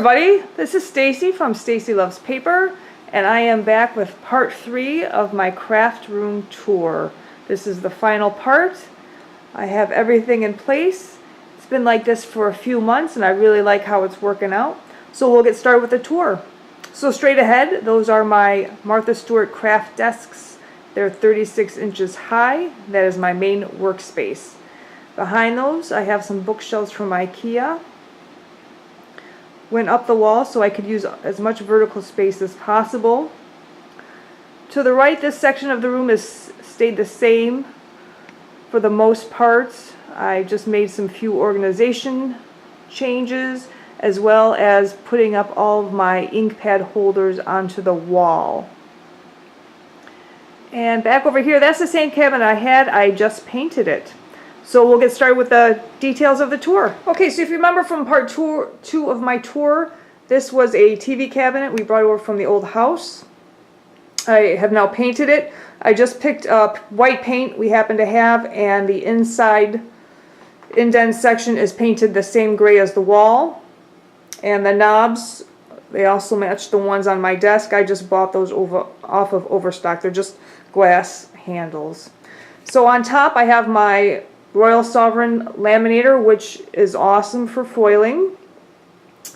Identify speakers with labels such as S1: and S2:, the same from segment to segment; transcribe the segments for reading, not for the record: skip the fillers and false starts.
S1: everybody, this is Stacy from Stacy Loves Paper, and I am back with part 3 of my craft room tour. This is the final part. I have everything in place. It's been like this for a few months and I really like how it's working out. So we'll get started with the tour. So straight ahead, those are my Martha Stewart craft desks. They're 36 inches high. That is my main workspace. Behind those I have some bookshelves from IKEA. Went up the wall so I could use as much vertical space as possible. To the right, this section of the room has stayed the same for the most part. I just made some few organization changes as well as putting up all of my ink pad holders onto the wall. And back over here, that's the same cabinet I had, I just painted it. So we'll get started with the details of the tour. Okay, so if you remember from part 2 of my tour, this was a TV cabinet we brought over from the old house. I have now painted it. I just picked up white paint we happen to have, and the inside indent section is painted the same gray as the wall. And the knobs, they also match the ones on my desk. I just bought those off of Overstock. They're just glass handles. So on top I have my Royal Sovereign laminator, which is awesome for foiling.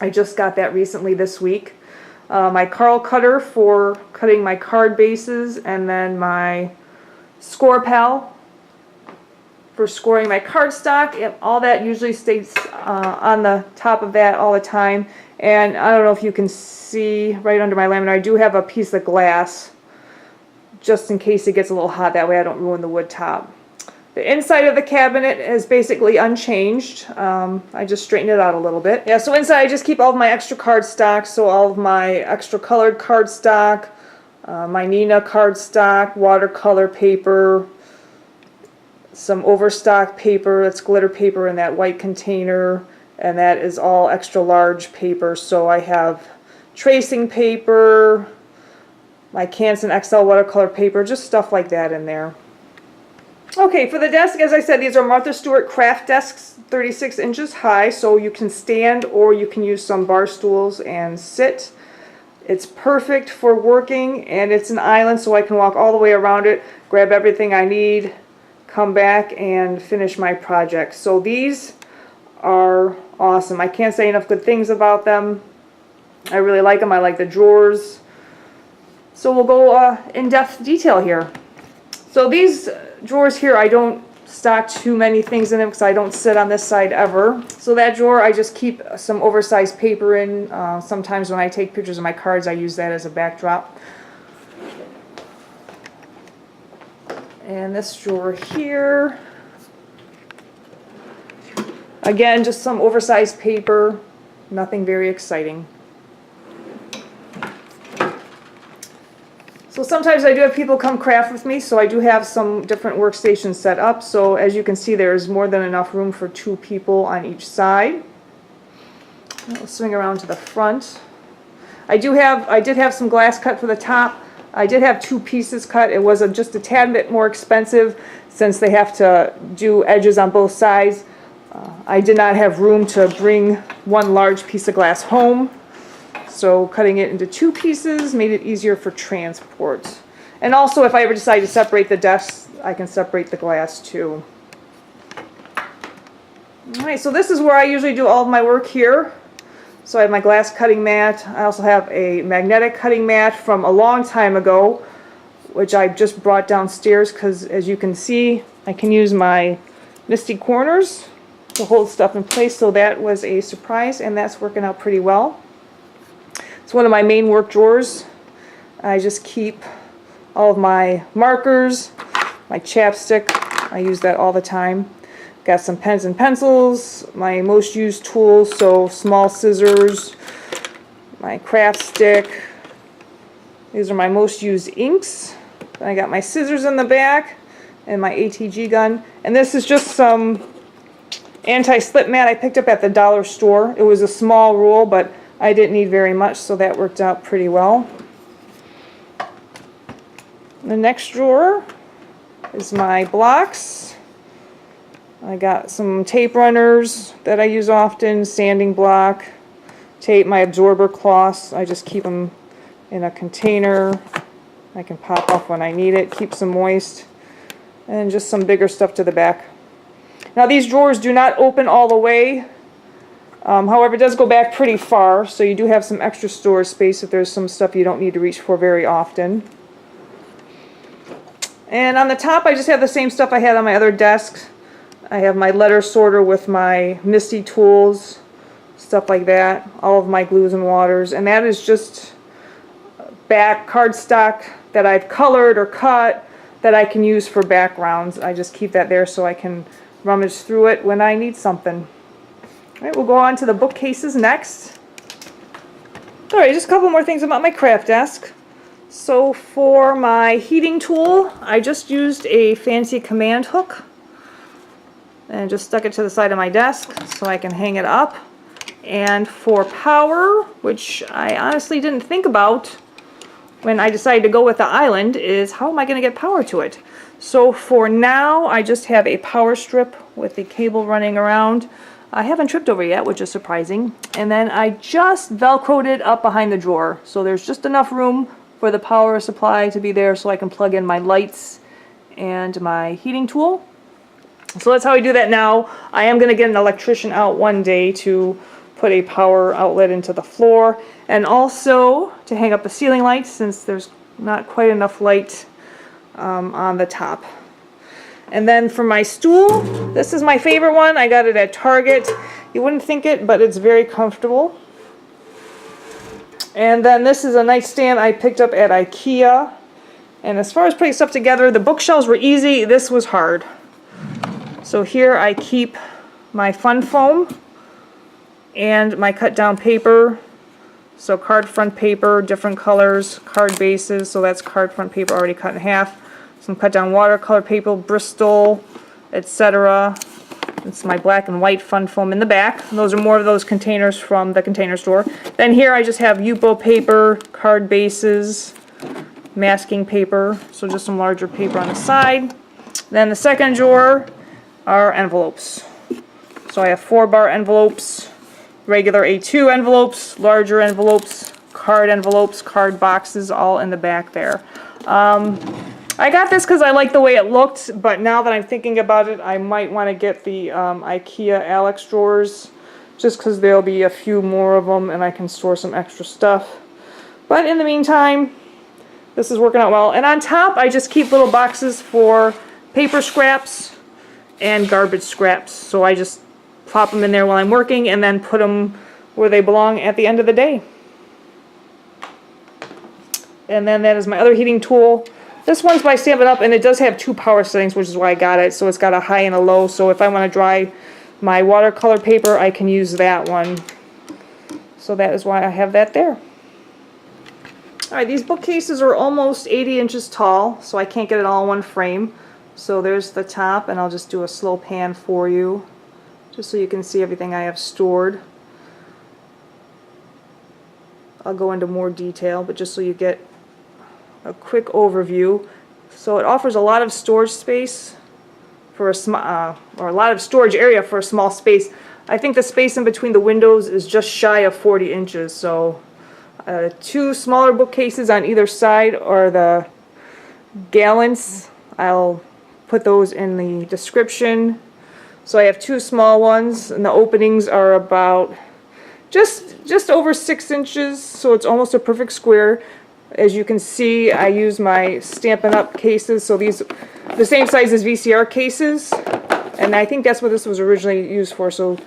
S1: I just got that recently this week. My Carl cutter for cutting my card bases, and then my Score Pal for scoring my cardstock. All that usually stays on the top of that all the time. And I don't know if you can see right under my laminator, I do have a piece of glass just in case it gets a little hot. That way I don't ruin the wood top. The inside of the cabinet is basically unchanged. I just straightened it out a little bit. Yeah, so inside I just keep all of my extra cardstock, so all of my extra colored cardstock, my Nina cardstock, watercolor paper, some overstock paper, that's glitter paper in that white container, and that is all extra large paper. So I have tracing paper, my Canson XL watercolor paper, just stuff like that in there. Okay, for the desk, as I said, these are Martha Stewart craft desks, 36 inches high, so you can stand or you can use some bar stools and sit. It's perfect for working, and it's an island, so I can walk all the way around it, grab everything I need, come back and finish my project. So these are awesome. I can't say enough good things about them. I really like them. I like the drawers. So we'll go in-depth detail here. So these drawers here, I don't stock too many things in them because I don't sit on this side ever. So that drawer, I just keep some oversized paper in. Sometimes when I take pictures of my cards, I use that as a backdrop. And this drawer here, again, just some oversized paper, nothing very exciting. So sometimes I do have people come craft with me, so I do have some different workstations set up. So as you can see, there's more than enough room for 2 people on each side. I'll swing around to the front. I did have some glass cut for the top. I did have 2 pieces cut. It was just a tad bit more expensive since they have to do edges on both sides. I did not have room to bring one large piece of glass home. So cutting it into 2 pieces made it easier for transport. And also, if I ever decide to separate the desks, I can separate the glass too. Alright, so this is where I usually do all of my work here. So I have my glass cutting mat. I also have a magnetic cutting mat from a long time ago, which I just brought downstairs because, as you can see, I can use my Misty corners to hold stuff in place. So that was a surprise, and that's working out pretty well. It's one of my main work drawers. I just keep all of my markers, my chapstick, I use that all the time. Got some pens and pencils, my most used tools, so small scissors, my craft stick. These are my most used inks. Then I got my scissors in the back and my ATG gun. And this is just some anti-slip mat I picked up at the dollar store. It was a small roll, but I didn't need very much, so that worked out pretty well. The next drawer is my blocks. I got some tape runners that I use often, sanding block, tape, my absorber cloths. I just keep them in a container. I can pop off when I need it, keeps them moist, and just some bigger stuff to the back. Now these drawers do not open all the way. However, it does go back pretty far, so you do have some extra storage space if there's some stuff you don't need to reach for very often. And on the top, I just have the same stuff I had on my other desk. I have my letter sorter with my Misc tools, stuff like that, all of my glues and waters, and that is just back cardstock that I've colored or cut that I can use for backgrounds. I just keep that there so I can rummage through it when I need something. Alright, we'll go on to the bookcases next. Alright, just a couple more things about my craft desk. So for my heating tool, I just used a fancy command hook and just stuck it to the side of my desk so I can hang it up. And for power, which I honestly didn't think about when I decided to go with the island, is how am I going to get power to it? So for now, I just have a power strip with the cable running around. I haven't tripped over yet, which is surprising. And then I just Velcroed it up behind the drawer. So there's just enough room for the power supply to be there so I can plug in my lights and my heating tool. So that's how I do that now. I am going to get an electrician out one day to put a power outlet into the floor, and also to hang up the ceiling lights since there's not quite enough light on the top. And then for my stool, this is my favorite one. I got it at Target. You wouldn't think it, but it's very comfortable. And then this is a nightstand I picked up at IKEA. And as far as putting stuff together, the bookshelves were easy. This was hard. So here I keep my fun foam and my cut down paper. So card front paper, different colors, card bases, so that's card front paper already cut in half. Some cut down watercolor paper, Bristol, etc. It's my black and white fun foam in the back. And those are more of those containers from the Container Store. Then here I just have Yupo paper, card bases, masking paper, so just some larger paper on the side. Then the second drawer are envelopes. So I have 4-bar envelopes, regular A2 envelopes, larger envelopes, card boxes, all in the back there. I got this because I like the way it looked, but now that I'm thinking about it, I might want to get the IKEA Alex drawers, just because there'll be a few more of them and I can store some extra stuff. But in the meantime, this is working out well. And on top, I just keep little boxes for paper scraps and garbage scraps. So I just plop them in there while I'm working and then put them where they belong at the end of the day. And then that is my other heating tool. This one's by Stampin' Up, and it does have 2 power settings, which is why I got it. So it's got a high and a low. So if I want to dry my watercolor paper, I can use that one. So that is why I have that there. Alright, these bookcases are almost 80 inches tall, so I can't get it all in one frame. So there's the top, and I'll just do a slow pan for you, just so you can see everything I have stored. I'll go into more detail, but just so you get a quick overview. So it offers a lot of storage space for a small, or a lot of storage area for a small space. I think the space in between the windows is just shy of 40 inches. So 2 smaller bookcases on either side are the gallons. I'll put those in the description. So I have 2 small ones, and the openings are about just over 6 inches. So it's almost a perfect square. As you can see, I use my Stampin' Up cases, so these the same size as VCR cases, and I think that's what this was originally used for. So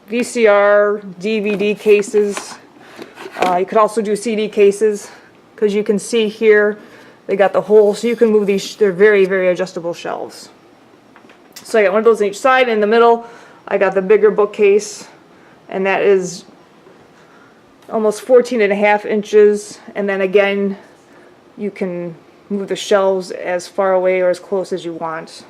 S1: VCR, DVD cases. You could also do CD cases, because you can see here they got the hole, so you can move these. They're very, very adjustable shelves. So I got one of those on each side. In the middle, I got the bigger bookcase, and that is almost 14.5 inches, and then again you can move the shelves as far away or as close as you want.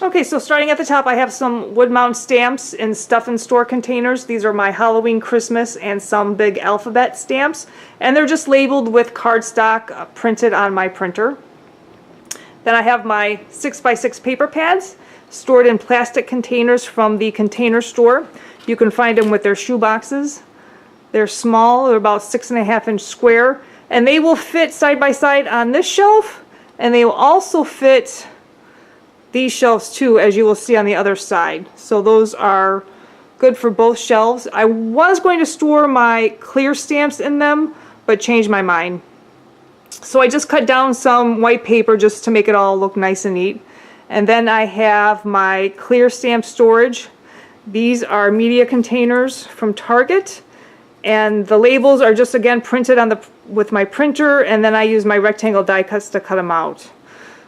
S1: Okay, so starting at the top, I have some wood mount stamps in stuff and store containers. These are my Halloween, Christmas, and some big alphabet stamps, and they're just labeled with cardstock printed on my printer. Then I have my 6x6 paper pads stored in plastic containers from the Container Store. You can find them with their shoe boxes. They're small, they're about 6.5-inch square, and they will fit side by side on this shelf, and they will also fit these shelves too, as you will see on the other side. So those are good for both shelves. I was going to store my clear stamps in them, but changed my mind. So I just cut down some white paper just to make it all look nice and neat. And then I have my clear stamp storage. These are media containers from Target, and the labels are just again printed on with my printer, and then I use my rectangle die cuts to cut them out.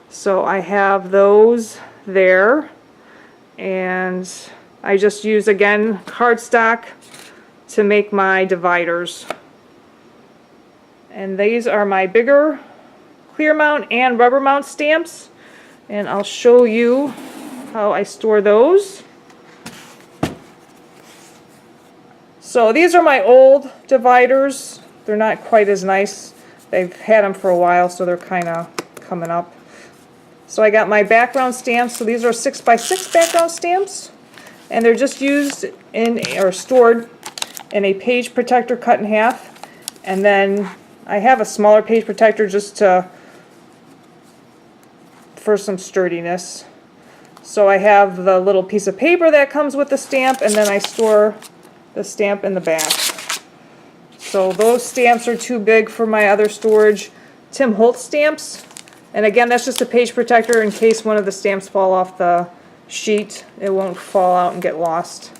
S1: So I have those there, and I just use again cardstock to make my dividers. And these are my bigger clear mount and rubber mount stamps, and I'll show you how I store those. So these are my old dividers. They're not quite as nice. They've had them for a while, so they're kind of coming up. So I got my background stamps. So these are 6x6 background stamps, and they're just used in or stored in a page protector cut in half. And then I have a smaller page protector just for some sturdiness. So I have the little piece of paper that comes with the stamp, and then I store the stamp in the back. So those stamps are too big for my other storage Tim Holtz stamps. And again, that's just a page protector in case one of the stamps fall off the sheet. It won't fall out and get lost.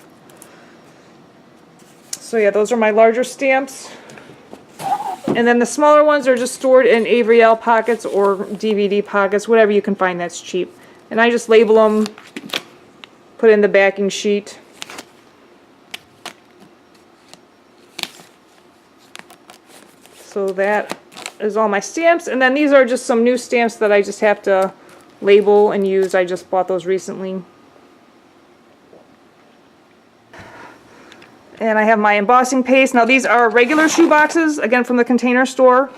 S1: So yeah, those are my larger stamps. And then the smaller ones are just stored in Avery L pockets or DVD pockets, whatever you can find that's cheap. And I just label them, put in the backing sheet. So that is all my stamps. And then these are just some new stamps that I just have to label and use. I just bought those recently. And I have my embossing paste. Now these are regular shoe boxes, again from the Container Store.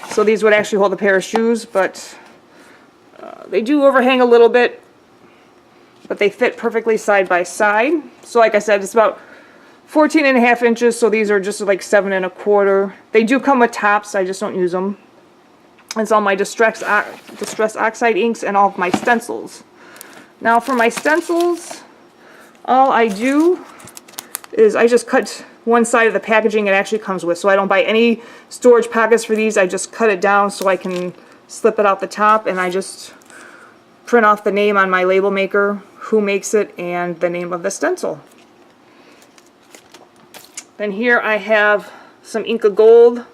S1: So these would actually hold a pair of shoes, but they do overhang a little bit, but they fit perfectly side by side. So like I said, it's about 14.5 inches, so these are just like 7 1/4. They do come with tops, I just don't use them. It's all my Distress Oxide inks and all of my stencils. Now for my stencils, all I do is I just cut one side of the packaging it actually comes with. So I don't buy any storage pockets for these. I just cut it down so I can slip it out the top, and I just print off the name on my label maker, who makes it, and the name of the stencil. Then here I have some Inca Gold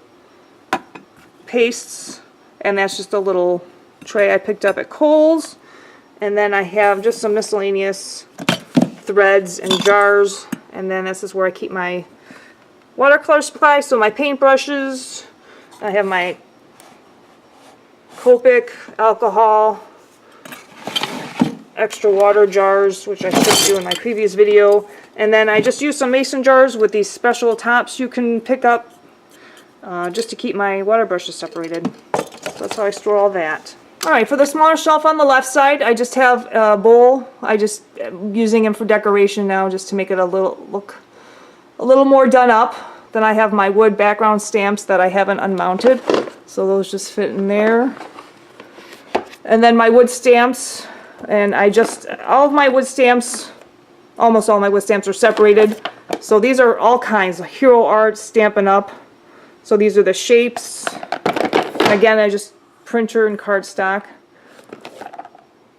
S1: pastes, and that's just a little tray I picked up at Kohl's. And then I have just some miscellaneous threads and jars, and then this is where I keep my watercolor supply, so my paintbrushes. I have my Copic alcohol, extra water jars, which I showed you in my previous video. And then I just use some mason jars with these special tops you can pick up just to keep my water brushes separated. So that's how I store all that. Alright, for the smaller shelf on the left side, I just have a bowl. I just am using them for decoration now, just to make it look a little more done up. Then I have my wood background stamps that I haven't unmounted, so those just fit in there. And then my wood stamps, and all of my wood stamps, almost all my wood stamps are separated. So these are all kinds of Hero Art, Stampin' Up. So these are the shapes. And again, I just printer and cardstock.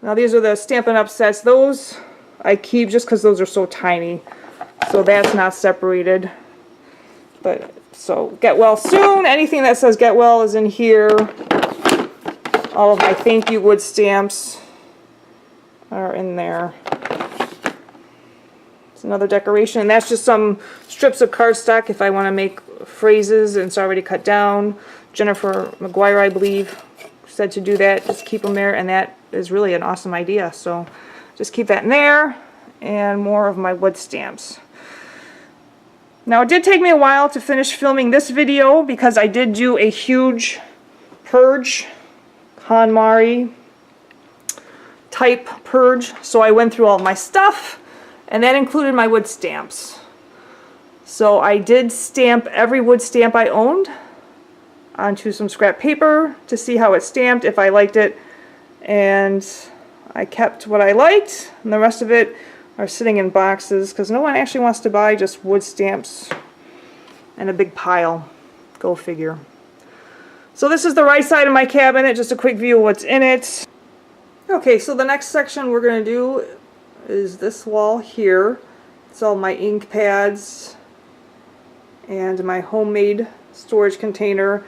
S1: Now these are the Stampin' Up sets. Those I keep just because those are so tiny. So that's not separated. But so Get Well Soon. Anything that says Get Well is in here. All of my thank you wood stamps are in there. It's another decoration, and that's just some strips of cardstock if I want to make phrases, and it's already cut down. Jennifer McGuire, I believe, said to do that. Just keep them there, and that is really an awesome idea. So just keep that in there, and more of my wood stamps. Now it did take me a while to finish filming this video because I did do a huge purge, KonMari type purge. So I went through all my stuff, and that included my wood stamps. So I did stamp every wood stamp I owned onto some scrap paper to see how it stamped, if I liked it, and I kept what I liked, and the rest of it are sitting in boxes because no one actually wants to buy just wood stamps in a big pile. Go figure. So this is the right side of my cabinet, just a quick view of what's in it. Okay, so the next section we're going to do is this wall here. It's all my ink pads and my homemade storage container.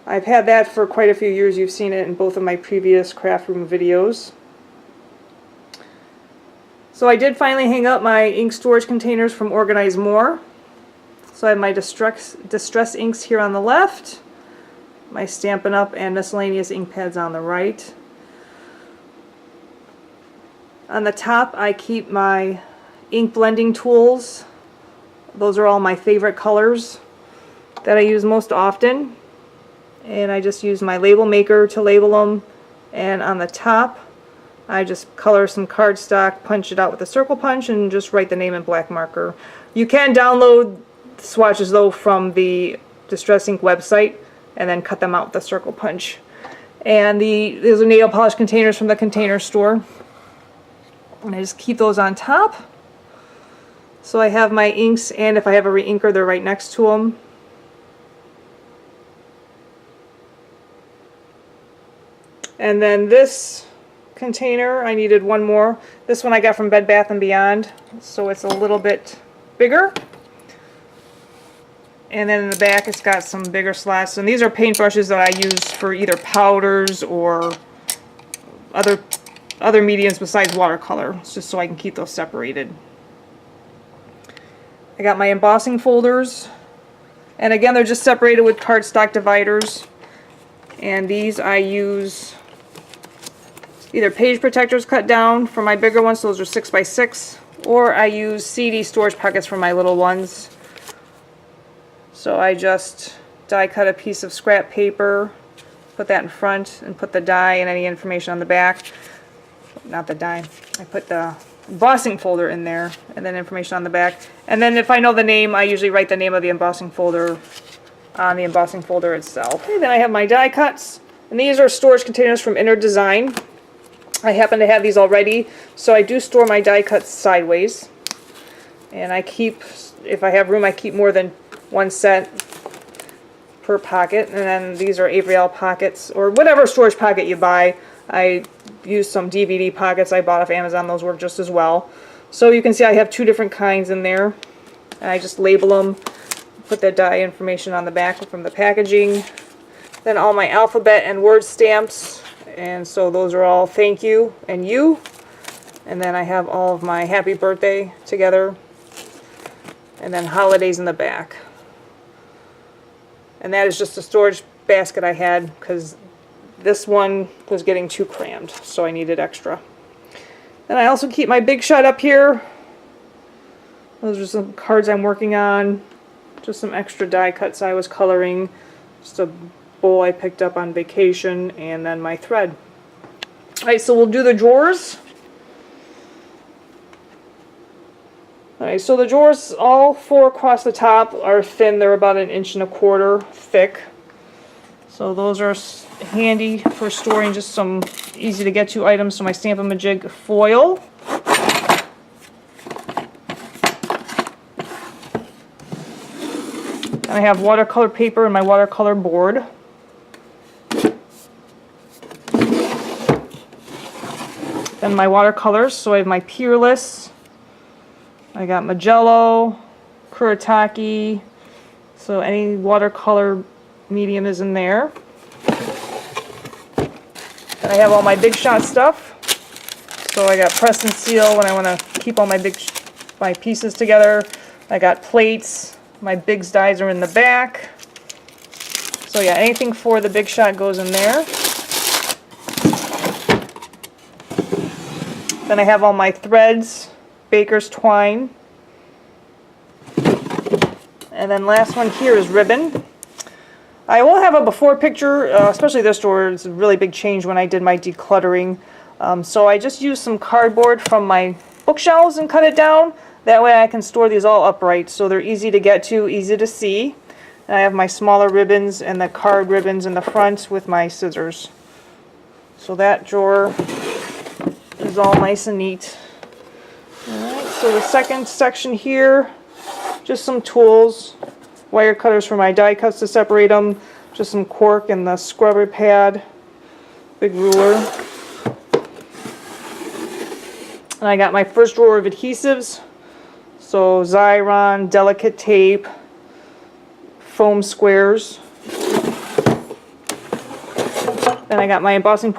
S1: I've had that for quite a few years. You've seen it in both of my previous craft room videos. So I did finally hang up my ink storage containers from Organize More. So I have my distress inks here on the left, my Stampin' Up! And miscellaneous ink pads on the right. On the top I keep my ink blending tools. Those are all my favorite colors that I use most often. And I just use my label maker to label them. And on the top I just color some cardstock, punch it out with a circle punch, and just write the name in black marker. You can download swatches though from the Distress Ink website and then cut them out with a circle punch. And these are nail polish containers from the Container Store. And I just keep those on top. So I have my inks, and if I have a re-inker, they're right next to them. And then this container, I needed one more. This one I got from Bed Bath & Beyond, so it's a little bit bigger. And then in the back it's got some bigger slots. And these are paintbrushes that I use for either powders or other mediums besides watercolor. It's just so I can keep those separated. I got my embossing folders. And again, they're just separated with cardstock dividers. And these I use either page protectors cut down for my bigger ones, so those are 6x6, or I use CD storage pockets for my little ones. So I just die cut a piece of scrap paper, put that in front, and put the die and any information on the back. Not the die, I put the embossing folder in there, and then information on the back. And then if I know the name, I usually write the name of the embossing folder on the embossing folder itself. Okay, then I have my die cuts, and these are storage containers from Inner Design. I happen to have these already, so I do store my die cuts sideways. And I keep, if I have room, I keep more than one set per pocket. And then these are Avriel pockets, or whatever storage pocket you buy. I use some DVD pockets I bought off Amazon. Those work just as well. So you can see I have two different kinds in there. And I just label them, put the die information on the back from the packaging. Then all my alphabet and word stamps. And so those are all thank you and you. And then I have all of my happy birthday together. And then holidays in the back. And that is just a storage basket I had because this one was getting too crammed, so I needed extra. Then I also keep my Big Shot up here. Those are some cards I'm working on. Just some extra die cuts I was coloring. Just a bowl I picked up on vacation, and then my thread. Alright, so we'll do the drawers. Alright, so the drawers, all four across the top, are thin. They're about 1.25 inches thick. So those are handy for storing just some easy to get to items. So my Stamp-A-Majig foil. And I have watercolor paper and my watercolor board. Then my watercolors, so I have my Peerless, I got Magello, Kuretake, so any watercolor medium is in there. Then I have all my Big Shot stuff, so I got press and seal when I want to keep all my pieces together. I got plates, my Big's dies are in the back. So yeah, anything for the Big Shot goes in there. Then I have all my threads, baker's twine. And then last one here is ribbon. I will have a before picture, especially this drawer. It's a really big change when I did my decluttering. So I just used some cardboard from my bookshelves and cut it down. That way I can store these all upright so they're easy to get to, easy to see. And I have my smaller ribbons and the card ribbons in the front with my scissors. So that drawer is all nice and neat. Alright, so the second section here, just some tools, wire cutters for my die cuts to separate them, just some cork and the scrubber pad, big ruler. And I got my first drawer of adhesives, so Xyron, delicate tape, foam squares. Then I got my embossing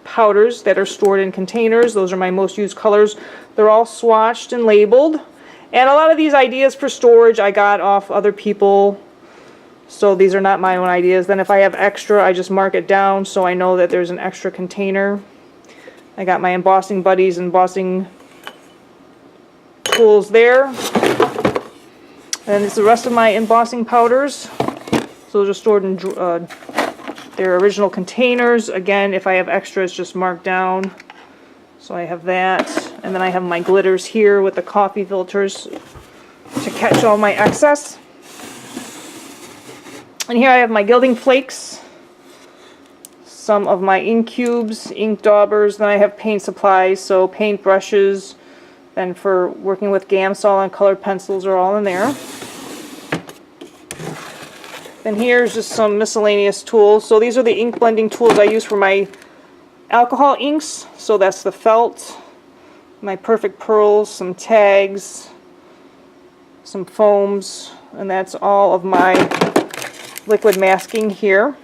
S1: powders that are stored in containers. Those are my most used colors. They're all swatched and labeled. And a lot of these ideas for storage I got off other people, so these are not my own ideas. Then if I have extra, I just mark it down so I know that there's an extra container. I got my embossing buddies, embossing tools there. And it's the rest of my embossing powders. So those are stored in their original containers. Again, if I have extras, just mark down. So I have that. And then I have my glitters here with the coffee filters to catch all my excess. And here I have my gilding flakes, some of my ink cubes, ink daubers. Then I have paint supplies, so paint brushes, and for working with Gamsol and colored pencils are all in there. Then here's just some miscellaneous tools. So these are the ink blending tools I use for my alcohol inks. So that's the felt, my perfect pearls, some tags, some foams, and that's all of my liquid masking here.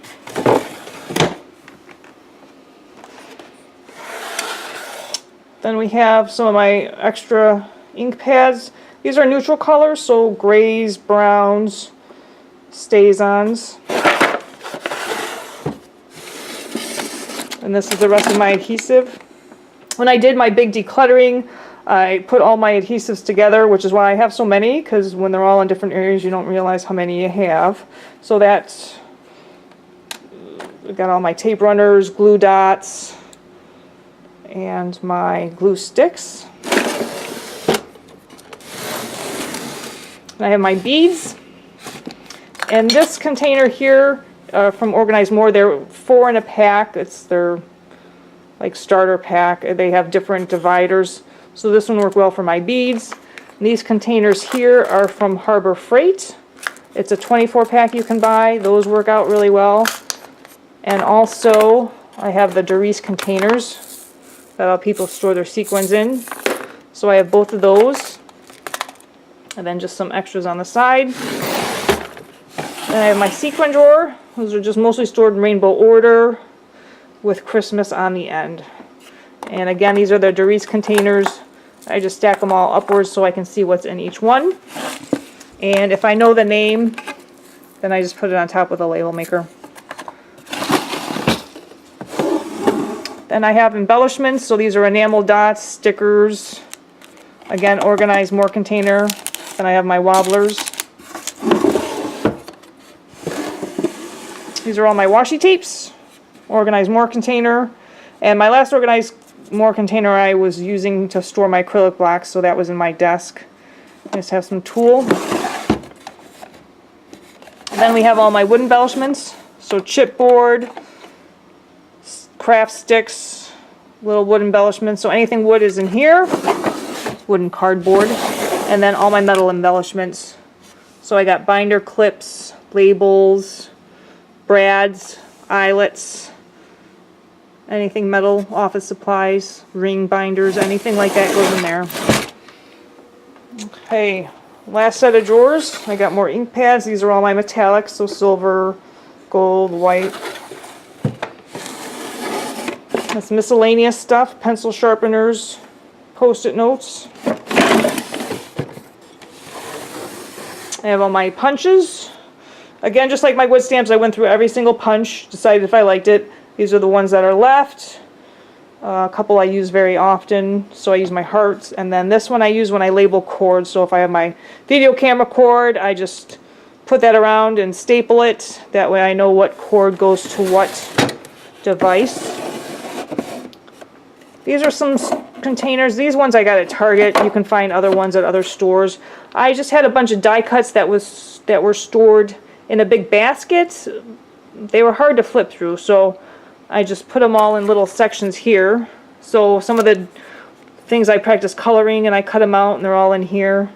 S1: Then we have some of my extra ink pads. These are neutral colors, so grays, browns, StazOns. And this is the rest of my adhesive. When I did my big decluttering, I put all my adhesives together, which is why I have so many, because when they're all in different areas you don't realize how many you have. So that's, I've got all my tape runners, glue dots, and my glue sticks. And I have my beads. And this container here from Organize More, they're 4 in a pack. It's their like starter pack. They have different dividers. So this one worked well for my beads. And these containers here are from Harbor Freight. It's a 24 pack you can buy. Those work out really well. And also I have the Doris containers that people store their sequins in. So I have both of those. And then just some extras on the side. And I have my sequin drawer. Those are just mostly stored in rainbow order with Christmas on the end. And again, these are the Doris containers. I just stack them all upwards so I can see what's in each one. And if I know the name, then I just put it on top with a label maker. Then I have embellishments. So these are enamel dots, stickers. Again, Organize More container. Then I have my wobblers. These are all my washi tapes. Organize More container. And my last Organize More container I was using to store my acrylic blocks, so that was in my desk. I just have some tulle. And then we have all my wood embellishments. So chipboard, craft sticks, little wood embellishments. So anything wood is in here. Wooden cardboard. And then all my metal embellishments. So I got binder clips, labels, brads, eyelets, anything metal, office supplies, ring binders, anything like that goes in there. Okay, last set of drawers. I got more ink pads. These are all my metallics, so silver, gold, white. That's miscellaneous stuff, pencil sharpeners, post-it notes. I have all my punches. Again, just like my wood stamps, I went through every single punch, decided if I liked it. These are the ones that are left. A couple I use very often, so I use my hearts. And then this one I use when I label cords. So if I have my video camera cord, I just put that around and staple it. That way I know what cord goes to what device. These are some containers. These ones I got at Target. You can find other ones at other stores. I just had a bunch of die cuts that were stored in a big basket. They were hard to flip through, so I just put them all in little sections here. So some of the things I practice coloring, and I cut them out, and they're all in here.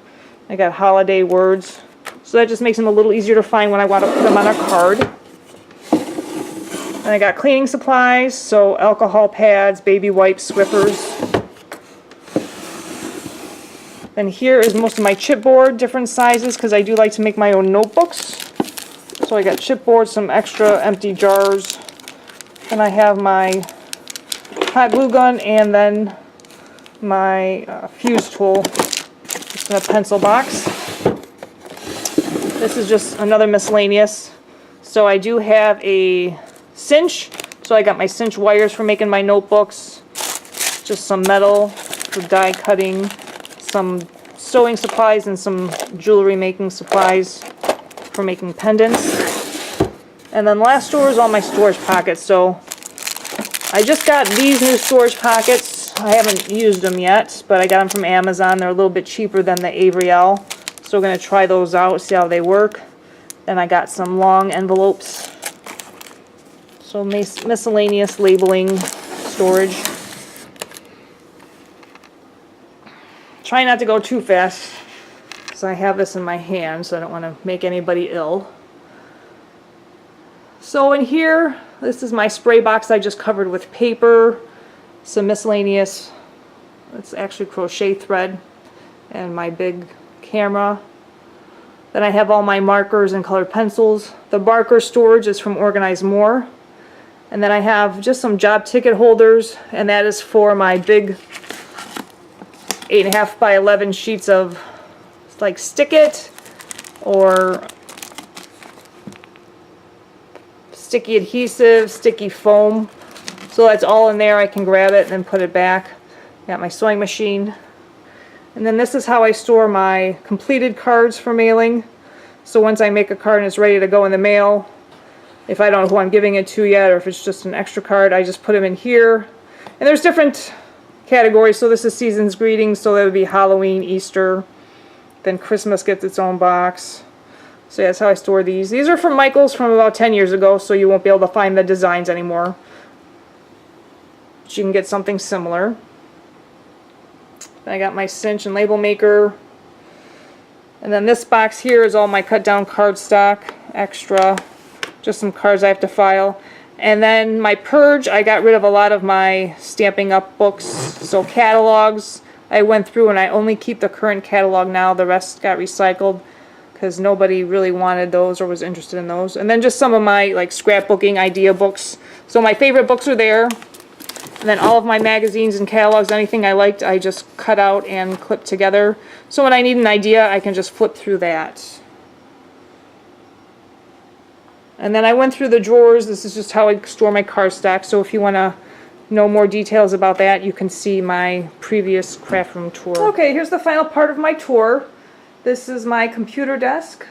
S1: I got holiday words. So that just makes them a little easier to find when I want to put them on a card. And I got cleaning supplies, so alcohol pads, baby wipes, Swippers. Then here is most of my chipboard, different sizes, because I do like to make my own notebooks. So I got chipboard, some extra empty jars. Then I have my hot glue gun, and then my fuse tool, just in a pencil box. This is just another miscellaneous. So I do have a cinch, so I got my cinch wires for making my notebooks, just some metal for die cutting, some sewing supplies, and some jewelry making supplies for making pendants. And then last drawer is all my storage pockets. So I just got these new storage pockets. I haven't used them yet, but I got them from Amazon. They're a little bit cheaper than the Avriel, so we're going to try those out, see how they work. Then I got some long envelopes. So miscellaneous labeling storage. Try not to go too fast, because I have this in my hand, so I don't want to make anybody ill. So in here, this is my spray box I just covered with paper, some miscellaneous, it's actually crochet thread, and my big camera. Then I have all my markers and colored pencils. The marker storage is from Organize More. And then I have just some job ticket holders, and that is for my big 8.5 by 11 sheets of like Stick It or sticky adhesive, sticky foam. So that's all in there. I can grab it and then put it back. Got my sewing machine. And then this is how I store my completed cards for mailing. So once I make a card and it's ready to go in the mail, if I don't know who I'm giving it to yet, or if it's just an extra card, I just put them in here. And there's different categories. So this is season's greetings, so that would be Halloween, Easter. Then Christmas gets its own box. So that's how I store these. These are from Michael's from about 10 years ago, so you won't be able to find the designs anymore. But you can get something similar. I got my cinch and label maker. And then this box here is all my cut down cardstock, extra, just some cards I have to file. And then my purge, I got rid of a lot of my Stampin' Up books. So catalogs, I went through and I only keep the current catalog now. The rest got recycled because nobody really wanted those or was interested in those. And then just some of my like scrapbooking idea books. So my favorite books are there. And then all of my magazines and catalogs, anything I liked, I just cut out and clipped together. So when I need an idea, I can just flip through that. And then I went through the drawers. This is just how I store my cardstock. So if you want to know more details about that, you can see my previous craft room tour. Okay, here's the final part of my tour. This is my computer desk.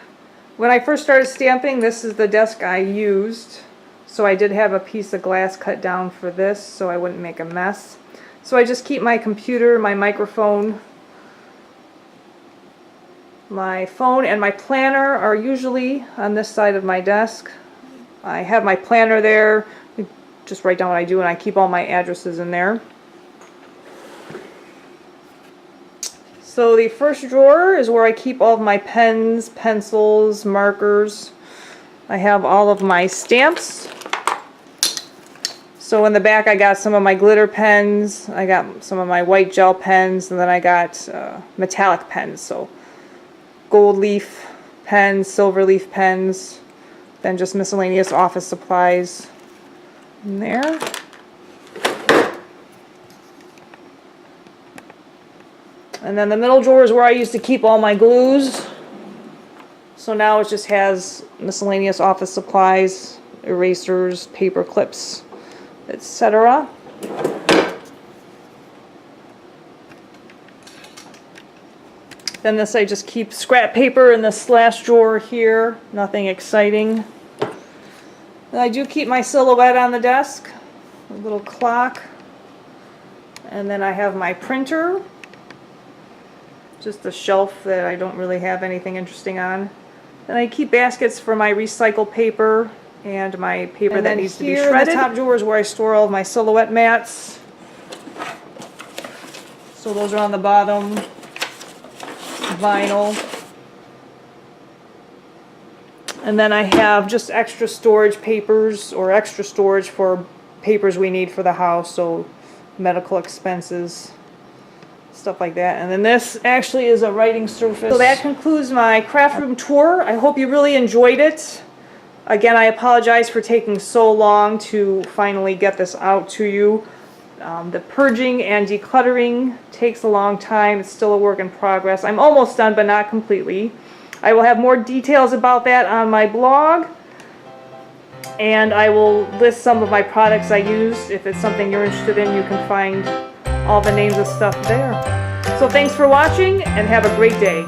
S1: When I first started stamping, this is the desk I used. So I did have a piece of glass cut down for this so I wouldn't make a mess. So I just keep my computer, my microphone, my phone, and my planner are usually on this side of my desk. I have my planner there. Just write down what I do, and I keep all my addresses in there. So the first drawer is where I keep all of my pens, pencils, markers. I have all of my stamps. So in the back I got some of my glitter pens, I got some of my white gel pens, and then I got metallic pens. So gold leaf pens, silver leaf pens, then just miscellaneous office supplies in there. And then the middle drawer is where I used to keep all my glues. So now it just has miscellaneous office supplies, erasers, paper clips, etc. Then this I just keep scrap paper in this last drawer here. Nothing exciting. And I do keep my silhouette on the desk, a little clock, And then I have my printer, just a shelf that I don't really have anything interesting on. Then I keep baskets for my recycled paper and my paper that needs to be shredded. The top drawer is where I store all of my silhouette mats. So those are on the bottom, vinyl. And then I have just extra storage papers or extra storage for papers we need for the house, so medical expenses, stuff like that. And then this actually is a writing surface. So that concludes my craft room tour. I hope you really enjoyed it. Again, I apologize for taking so long to finally get this out to you. The purging and decluttering takes a long time. It's still a work in progress. I'm almost done, but not completely. I will have more details about that on my blog, and I will list some of my products I use. If it's something you're interested in, you can find all the names of stuff there. So thanks for watching, and have a great day.